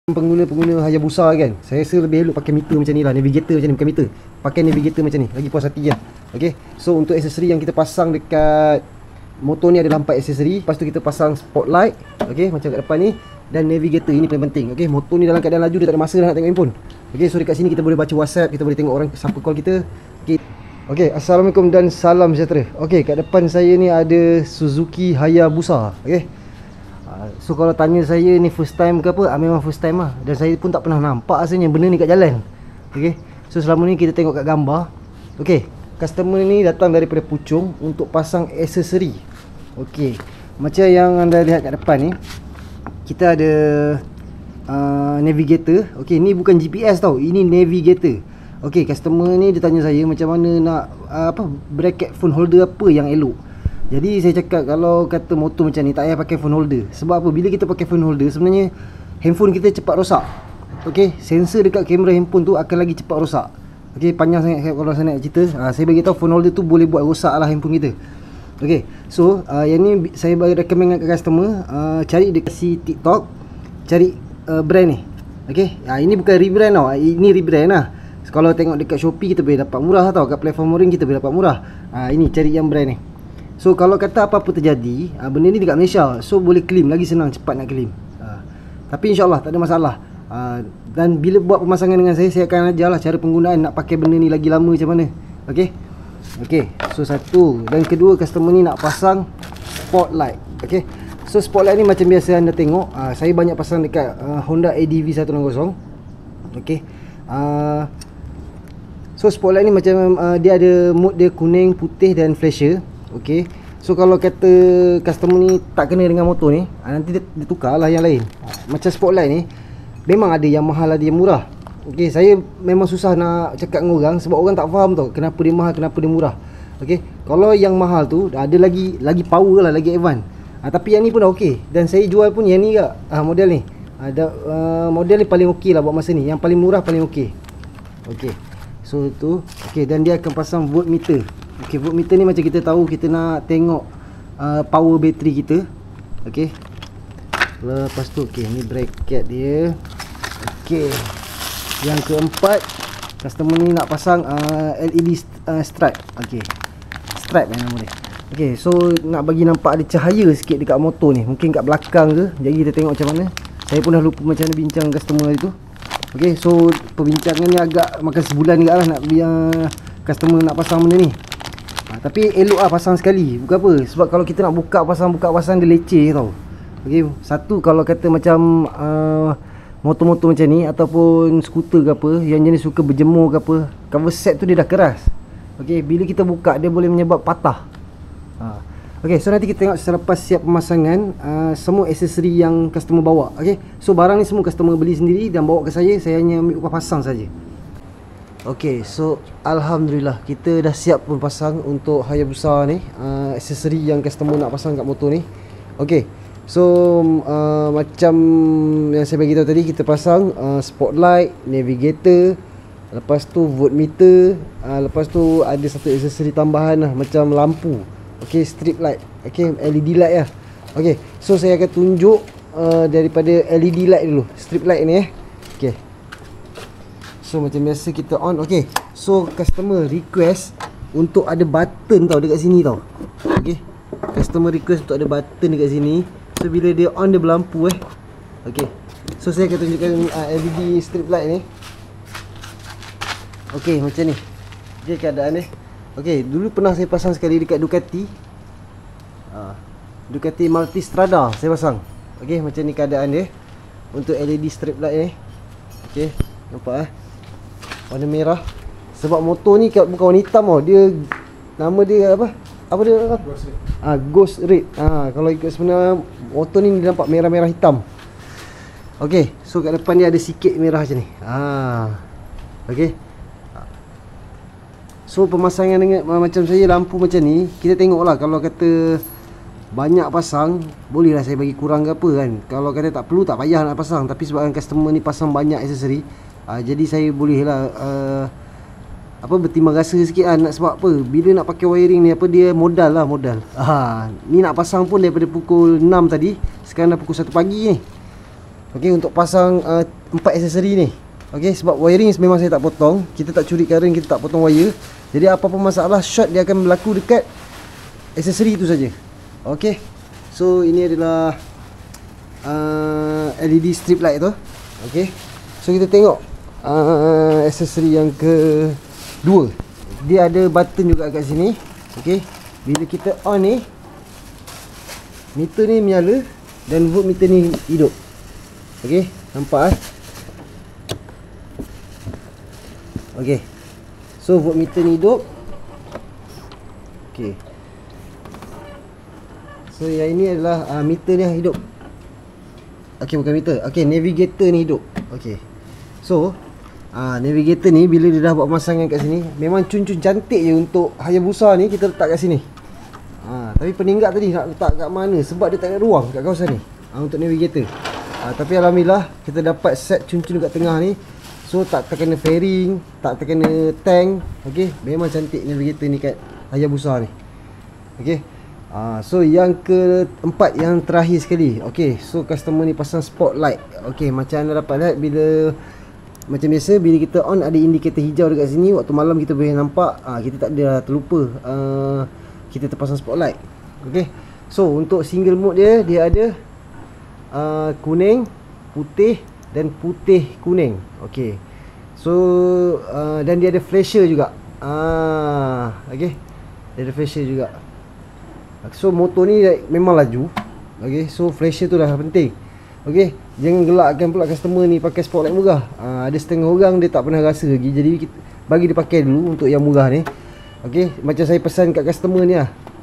Pengguna-pengguna Hayabusa kan, saya rasa lebih elok pakai meter macam ni lah, navigator macam ni, bukan meter, pakai navigator macam ni, lagi puas hati lah. Okay, so untuk aksesori yang kita pasang dekat motor ni ada lampu aksesori, lepas tu kita pasang spotlight, okay, macam kat depan ni, dan navigator, ini paling penting. Okay, motor ni dalam keadaan laju, dia tak ada masa dah nak tengok handphone. Okay, so dekat sini kita boleh baca WhatsApp, kita boleh tengok orang siapa call kita. Okay, Assalamualaikum dan salam sejahtera. Okay, kat depan saya ni ada Suzuki Hayabusa. Okay, so kalau tanya saya ni first time ke apa, memang first time lah. Dan saya pun tak pernah nampak asalnya benda ni kat jalan. Okay, so selama ni kita tengok kat gambar. Okay, customer ni datang daripada Puchong untuk pasang aksesori. Okay, macam yang anda lihat kat depan ni, kita ada navigator. Okay, ni bukan GPS tau, ini navigator. Okay, customer ni dia tanya saya macam mana nak bracket phone holder apa yang elok. Jadi saya cakap kalau kata motor macam ni tak payah pakai phone holder. Sebab apa? Bila kita pakai phone holder, sebenarnya handphone kita cepat rosak. Okey, sensor dekat kamera handphone tu akan lagi cepat rosak. Okey, panjang sangat kalau saya nak cerita. Saya bagi tahu phone holder tu boleh buat rosak lah handphone kita. Okey, so yang ni saya bagi recommend kat customer, cari dekat si TikTok, cari brand ni. Okey, ini bukan rebrand tau, ini rebrand lah. Kalau tengok dekat Shopee kita boleh dapat murah tau, kat platform Moring kita boleh dapat murah. Ini cari yang brand ni. So kalau kata apa-apa terjadi, benda ni dekat Malaysia, so boleh claim, lagi senang, cepat nak claim. Tapi insyaAllah tak ada masalah. Dan bila buat pemasangan dengan saya akan ajar lah cara penggunaan, nak pakai benda ni lagi lama macam mana. Okay, so satu. Dan kedua, customer ni nak pasang spotlight. Okay, so spotlight ni macam biasa anda tengok, saya banyak pasang dekat Honda ADV 160. Okay, so spotlight ni macam dia ada mode dia kuning, putih dan flasher. Okay, so kalau kata customer ni tak kena dengan motor ni, nanti dia tukar lah yang lain. Macam spotlight ni memang ada yang mahal, ada yang murah. Okay, saya memang susah nak cakap dengan orang sebab orang tak faham tau kenapa dia mahal, kenapa dia murah. Okay, kalau yang mahal tu ada lagi power lah, lagi advance. Tapi yang ni pun dah okay, dan saya jual pun yang ni kak, model ni. Model ni paling okey lah buat masa ni, yang paling murah paling okey. Okay, so tu. Okay, dan dia akan pasang voltmeter. Okay, voltmeter ni macam kita tahu kita nak tengok power bateri kita. Okay, lepas tu okay, ni bracket dia. Okay, yang keempat, customer ni nak pasang LED stripe. Okay, stripe nama dia. Okay, so nak bagi nampak ada cahaya sikit dekat motor ni, mungkin kat belakang ke. Jadi kita tengok macam mana. Saya pun dah lupa macam mana bincang customer itu. Okay, so perbincangan ni agak makan sebulan juga lah nak biar customer nak pasang benda ni. Tapi elok lah pasang sekali. Bukan apa, sebab kalau kita nak buka pasang dia leceh tau. Okay, satu kalau kata macam motor-motor macam ni ataupun skuter ke apa, yang jenis suka berjemur ke apa, cover set tu dia dah keras. Okay, bila kita buka dia boleh menyebab patah. Okay, so nanti kita tengok selepas siap pemasangan semua aksesori yang customer bawa. Okay, so barang ni semua customer beli sendiri dan bawa ke saya hanya ambil pasang saja. Okay, so alhamdulillah kita dah siap pun pasang untuk Hayabusa ni, aksesori yang customer nak pasang kat motor ni. Okay, so macam yang saya bagi tahu tadi, kita pasang spotlight, navigator, lepas tu voltmeter, lepas tu ada satu aksesori tambahan lah macam lampu. Okay, strip light. Okay, LED light lah. Okay, so saya akan tunjuk daripada LED light dulu, strip light ni Okay, so macam biasa kita on. Okay, so customer request untuk ada button tau dekat sini tau. Okay, customer request untuk ada button dekat sini. So bila dia on dia berlampu Okay, so saya akan tunjukkan LED strip light ni. Okay, macam ni. Okay, keadaan ni. Okay, dulu pernah saya pasang sekali dekat Ducati, Ducati Multistrada saya pasang. Okay, macam ni keadaan dia untuk LED strip light ni. Okay, nampak warna merah. Sebab motor ni bukan warna hitam tau. Dia nama dia apa? Apa dia? Ghost red. Ghost red. Kalau ikut sebenarnya motor ni dia nampak merah-merah hitam. Okay, so kat depan dia ada sikit merah macam ni. Okay, so pemasangan dengan macam saya lampu macam ni, kita tengoklah kalau kata banyak pasang, bolehlah saya bagi kurang ke apa kan. Kalau kata tak perlu, tak payah nak pasang. Tapi sebabkan customer ni pasang banyak aksesori, jadi saya bolehlah bertimbang rasa sikit nak. Sebab apa, bila nak pakai wiring ni dia modal. Ni nak pasang pun daripada pukul 6 tadi, sekarang dah pukul 1 pagi ni. Okey, untuk pasang 4 aksesori ni. Okey, sebab wiring memang saya tak potong, kita tak curi current, kita tak potong wire. Jadi apa-apa masalah short dia akan berlaku dekat aksesori itu saja. Okey. So ini adalah LED strip light tu. Okey. So kita tengok aksesori yang kedua. Dia ada button juga kat sini. Okey. Bila kita on ni, meter ni menyala dan voltmeter ni hidup. Okey, nampak Okey. So voltmeter ni hidup. Okey. So yang ini adalah meter ni yang hidup. Okey, bukan meter. Okey, navigator ni hidup. Okey. So navigator ni bila dia dah buat pemasangan kat sini, memang cun-cun cantik je untuk Hayabusa ni kita letak kat sini. Tapi peningkat tadi nak letak kat mana sebab dia tak ada ruang kat kawasan ni untuk navigator. Tapi alhamdulillah kita dapat set cun-cun kat tengah ni. So tak terkena fairing, tak terkena tank. Okey, memang cantik navigator ni kat Hayabusa ni. Okey. So yang keempat, yang terakhir sekali. Okey, so customer ni pasang spotlight. Okey, macam anda dapat lihat bila macam biasa bila kita on ada indikator hijau dekat sini, waktu malam kita boleh nampak. Kita tak ada terlupa kita terpasang spotlight. Okey. So untuk single mode dia ada kuning, putih dan putih kuning. Okey. So dan dia ada flasher juga. Okey. Dia ada flasher juga. So motor ni memang laju. Okey. So flasher tu dah penting. Okey. Jangan gelakkan pula customer ni pakai spotlight murah. Ada setengah orang dia tak pernah rasa lagi. Jadi kita bagi dia pakai dulu untuk yang murah ni. Okey. Macam saya pesan kat customer ni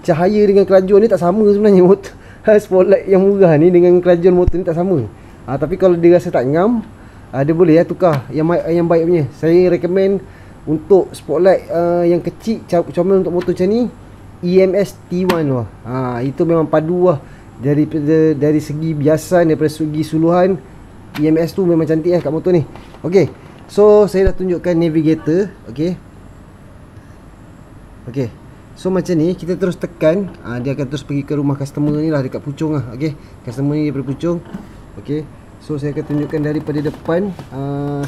cahaya dengan kelajuan ni tak sama sebenarnya motor. Spotlight yang murah ni dengan kelajuan motor ni tak sama. Tapi kalau dia rasa tak ngam, dia boleh tukar yang baik punya. Saya recommend untuk spotlight yang kecil, comel untuk motor macam ni, EMS T1 tu. Itu memang padu lah. Dari segi biasan, daripada segi suluhan, EMS tu memang cantik kat motor ni. Okey. So saya dah tunjukkan navigator. Okey. Okey. So macam ni kita terus tekan, dia akan terus pergi ke rumah customer ni lah, dekat Puchong lah. Okey. Customer ni daripada Puchong. Okey. So saya akan tunjukkan daripada depan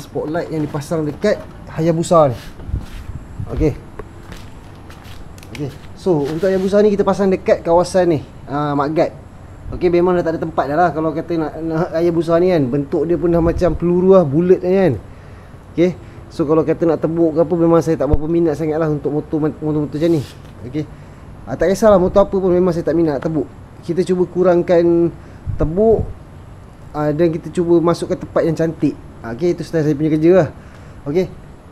spotlight yang dipasang dekat Hayabusa ni. Okey. Okey. So untuk Hayabusa ni kita pasang dekat kawasan ni, Mat Guard. Okey, memang dah tak ada tempat dah lah kalau kata nak Hayabusa ni kan. Bentuk dia pun dah macam peluru lah, bulat kan. Okey. So kalau kata nak tebuk ke apa, memang saya tak berapa minat sangat lah untuk motor-motor macam ni. Okey. Tak kisahlah motor apa pun, memang saya tak minat nak tebuk. Kita cuba kurangkan tebuk, dan kita cuba masuk ke tempat yang cantik. Okey, itu style saya punya kerja lah. Okey.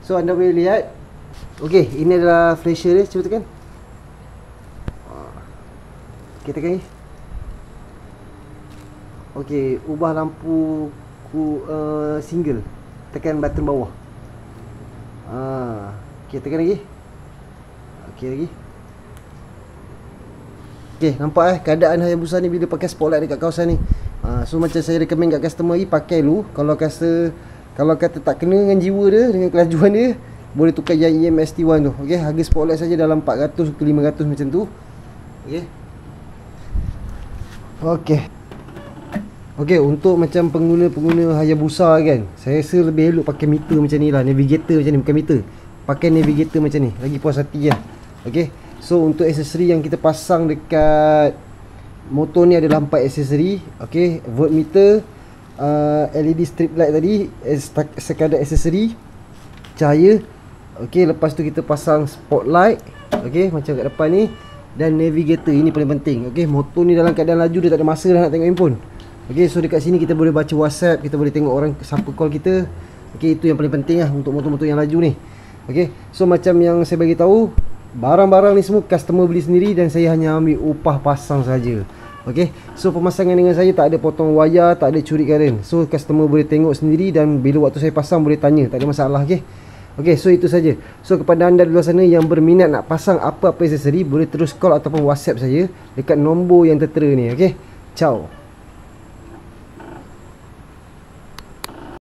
So anda boleh lihat. Okey, ini adalah flasher dia, cuba tekan. Okey, tekan ni. Okey, ubah lampu single. Tekan button bawah. Okey, tekan lagi. Okey lagi. Okey, nampak keadaan Hayabusa ni bila pakai spotlight dekat kawasan ni. So macam saya recommend kat customer ni, pakai dulu. Kalau kata tak kena dengan jiwa dia, dengan kelajuan dia, boleh tukar yang EMS T1 tu. Okey, harga spotlight saja dalam 400 ke 500 macam tu. Okey. Okey. Okey, untuk macam pengguna Hayabusa kan, saya rasa lebih elok pakai meter macam ni lah, navigator macam ni, bukan meter. Pakai navigator macam ni, lagi puas hati lah. Okey. So untuk aksesori yang kita pasang dekat motor ni adalah 4 aksesori. Okey, voltmeter, LED strip light tadi sekadar aksesori, cahaya. Okey, lepas tu kita pasang spotlight. Okey, macam kat depan ni, dan navigator, ini paling penting. Okey, motor ni dalam keadaan laju, dia tak ada masa dah nak tengok handphone. Okey, so dekat sini kita boleh baca WhatsApp, kita boleh tengok orang siapa call kita. Okey, itu yang paling penting lah untuk motor-motor yang laju ni. Okey, so macam yang saya bagi tahu, barang-barang ni semua customer beli sendiri dan saya hanya ambil upah pasang saja. Okey, so pemasangan dengan saya tak ada potong wayar, tak ada curi current. So customer boleh tengok sendiri dan bila waktu saya pasang boleh tanya, tak ada masalah. Okey. Okey, so itu saja. So kepada anda di luar sana yang berminat nak pasang apa-apa aksesori, boleh terus call ataupun WhatsApp saya dekat nombor yang tertera ni. Okey. Ciao.